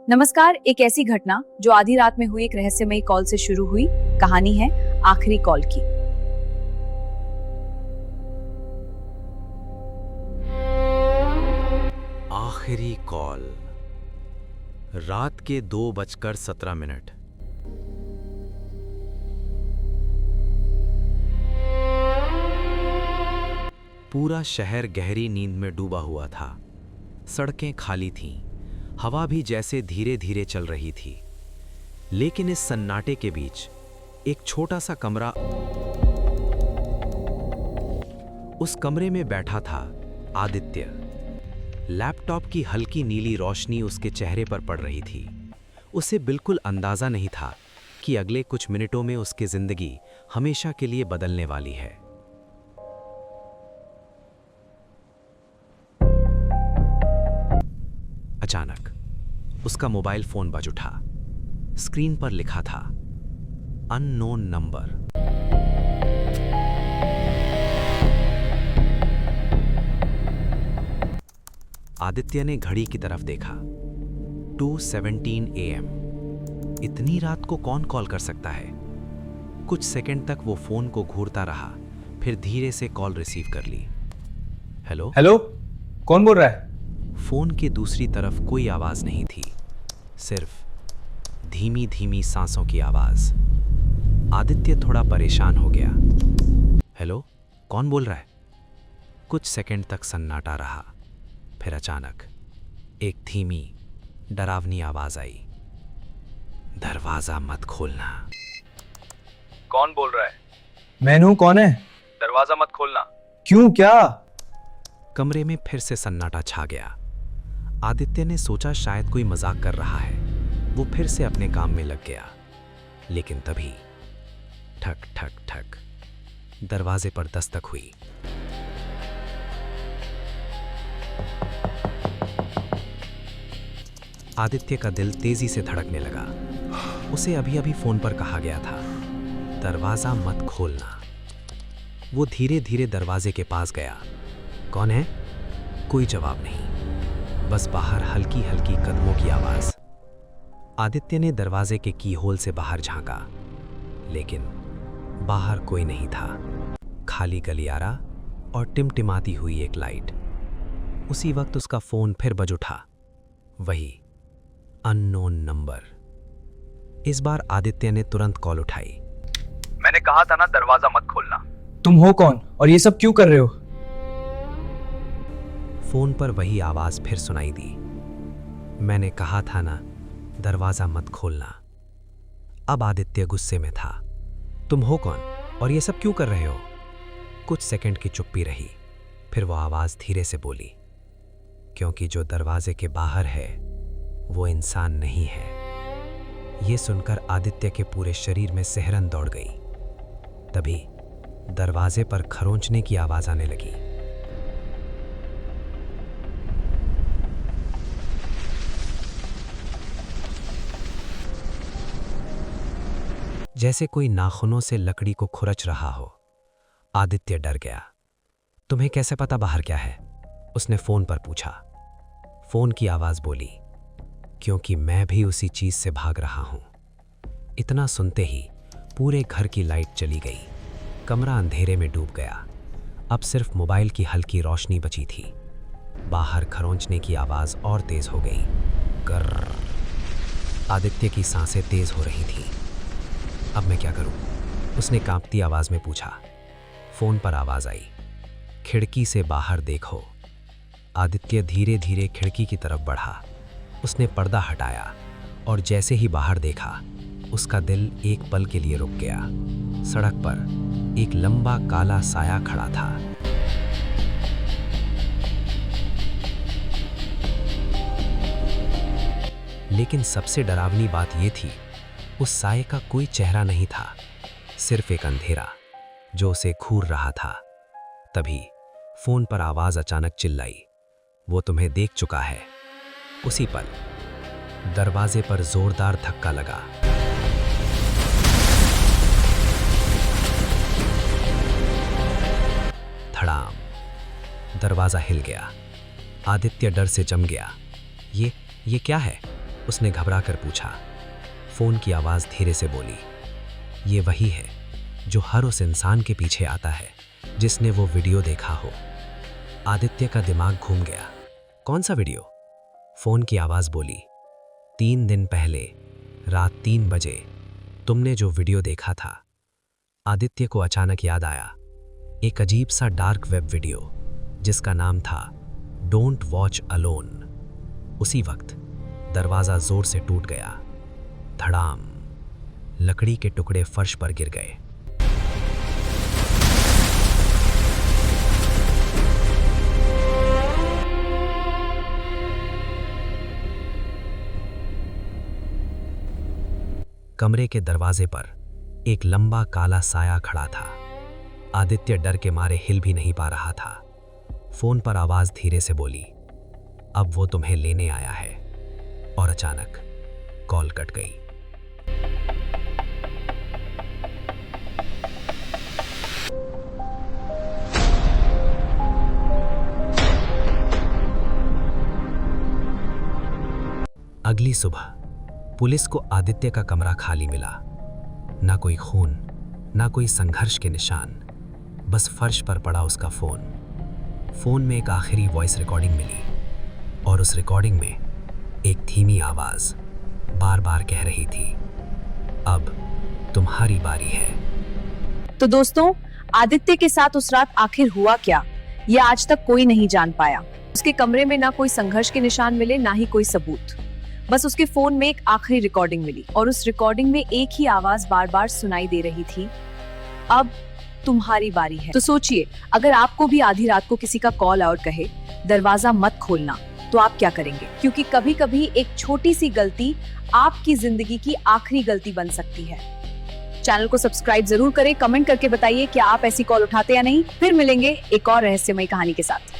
नमस्कार। एक ऐसी घटना जो आधी रात में हुई एक रहस्यमयी कॉल से शुरू हुई कहानी है आखिरी कॉल की। आखिरी कॉल। रात के 2:17। पूरा शहर गहरी नींद में डूबा हुआ था। सड़कें खाली थीं, हवा भी जैसे धीरे धीरे चल रही थी। लेकिन इस सन्नाटे के बीच एक छोटा सा कमरा, उस कमरे में बैठा था आदित्य। लैपटॉप की हल्की नीली रोशनी उसके चेहरे पर पड़ रही थी। उसे बिल्कुल अंदाजा नहीं था कि अगले कुछ मिनटों में उसकी जिंदगी हमेशा के लिए बदलने वाली है। अचानक उसका मोबाइल फोन बज उठा। स्क्रीन पर लिखा था अननोन नंबर। आदित्य ने घड़ी की तरफ देखा। 2:17 AM। इतनी रात को कौन कॉल कर सकता है? कुछ सेकंड तक वो फोन को घूरता रहा, फिर धीरे से कॉल रिसीव कर ली। हेलो हेलो, कौन बोल रहा है? फोन के दूसरी तरफ कोई आवाज नहीं थी, सिर्फ धीमी धीमी सांसों की आवाज। आदित्य थोड़ा परेशान हो गया। हेलो, कौन बोल रहा है? कुछ सेकंड तक सन्नाटा रहा, फिर अचानक एक धीमी डरावनी आवाज आई। दरवाजा मत खोलना। कौन बोल रहा है? मैनू कौन है? दरवाजा मत खोलना। क्यों, क्या? कमरे में फिर से सन्नाटा छा गया। आदित्य ने सोचा शायद कोई मजाक कर रहा है। वो फिर से अपने काम में लग गया। लेकिन तभी ठक ठक ठक दरवाजे पर दस्तक हुई। आदित्य का दिल तेजी से धड़कने लगा। उसे अभी अभी फोन पर कहा गया था, दरवाजा मत खोलना। वो धीरे धीरे दरवाजे के पास गया। कौन है? कोई जवाब नहीं, बस बाहर हल्की हल्की कदमों की आवाज। आदित्य ने दरवाजे के कीहोल से बाहर झांका, लेकिन बाहर कोई नहीं था। खाली गलियारा और टिमटिमाती हुई एक लाइट। उसी वक्त उसका फोन फिर बज उठा। वही अननोन नंबर। इस बार आदित्य ने तुरंत कॉल उठाई। मैंने कहा था ना, दरवाजा मत खोलना। तुम हो कौन और ये सब क्यों कर रहे हो? फोन पर वही आवाज फिर सुनाई दी। मैंने कहा था ना, दरवाजा मत खोलना। अब आदित्य गुस्से में था। तुम हो कौन और ये सब क्यों कर रहे हो? कुछ सेकंड की चुप्पी रही, फिर वो आवाज धीरे से बोली, क्योंकि जो दरवाजे के बाहर है वो इंसान नहीं है। ये सुनकर आदित्य के पूरे शरीर में सिहरन दौड़ गई। तभी दरवाजे पर खरोंचने की आवाज आने लगी। जैसे कोई नाखूनों से लकड़ी को खुरच रहा हो। आदित्य डर गया। तुम्हें कैसे पता बाहर क्या है? उसने फोन पर पूछा। फोन की आवाज बोली, क्योंकि मैं भी उसी चीज से भाग रहा हूं। इतना सुनते ही पूरे घर की लाइट चली गई। कमरा अंधेरे में डूब गया। अब सिर्फ मोबाइल की हल्की रोशनी बची थी। बाहर खरोंचने की आवाज और तेज हो गई। कर्र। आदित्य की सांसें तेज हो रही थीं। अब मैं क्या करूं? उसने कांपती आवाज में पूछा। फोन पर आवाज आई, खिड़की से बाहर देखो। आदित्य धीरे धीरे खिड़की की तरफ बढ़ा। उसने पर्दा हटाया और जैसे ही बाहर देखा, उसका दिल एक पल के लिए रुक गया। सड़क पर एक लंबा काला साया खड़ा था। लेकिन सबसे डरावनी बात यह थी, उस साये का कोई चेहरा नहीं था, सिर्फ एक अंधेरा जो उसे घूर रहा था। तभी फोन पर आवाज अचानक चिल्लाई, वो तुम्हें देख चुका है। उसी पल दरवाजे पर जोरदार धक्का लगा। धड़ाम। दरवाजा हिल गया। आदित्य डर से जम गया। ये क्या है? उसने घबरा कर पूछा। फोन की आवाज धीरे से बोली, ये वही है जो हर उस इंसान के पीछे आता है जिसने वो वीडियो देखा हो। आदित्य का दिमाग घूम गया। कौन सा वीडियो? फोन की आवाज बोली, 3 दिन पहले रात 3 बजे तुमने जो वीडियो देखा था। आदित्य को अचानक याद आया, एक अजीब सा डार्क वेब वीडियो जिसका नाम था डोंट वॉच अलोन। उसी वक्त दरवाजा जोर से टूट गया। धड़ाम, लकड़ी के टुकड़े फर्श पर गिर गए। कमरे के दरवाजे पर एक लंबा काला साया खड़ा था। आदित्य डर के मारे हिल भी नहीं पा रहा था। फोन पर आवाज धीरे से बोली, अब वो तुम्हें लेने आया है। और अचानक कॉल कट गई। अगली सुबह पुलिस को आदित्य का कमरा खाली मिला। ना कोई खून, ना कोई संघर्ष के निशान, बस फर्श पर पड़ा उसका फोन। फोन में एक आखिरी वॉइस रिकॉर्डिंग मिली और उस रिकॉर्डिंग में एक धीमी आवाज बार बार कह रही थी, अब तुम्हारी बारी है। तो दोस्तों, आदित्य के साथ उस रात आखिर हुआ क्या, ये आज तक कोई नहीं जान पाया। उसके कमरे में ना कोई संघर्ष के निशान मिले, ना ही कोई सबूत। बस उसके फोन में एक आखिरी रिकॉर्डिंग मिली और उस रिकॉर्डिंग में एक ही आवाज बार बार सुनाई दे रही थी, अब तुम्हारी बारी है। तो सोचिए, अगर आपको भी आधी रात को किसी का कॉल और कहे दरवाजा मत खोलना, तो आप क्या करेंगे? क्योंकि कभी कभी एक छोटी सी गलती आपकी जिंदगी की आखिरी गलती बन सकती है। चैनल को सब्सक्राइब जरूर करें, कमेंट करके बताइए क्या आप ऐसी कॉल उठाते या नहीं। फिर मिलेंगे एक और रहस्यमयी कहानी के साथ।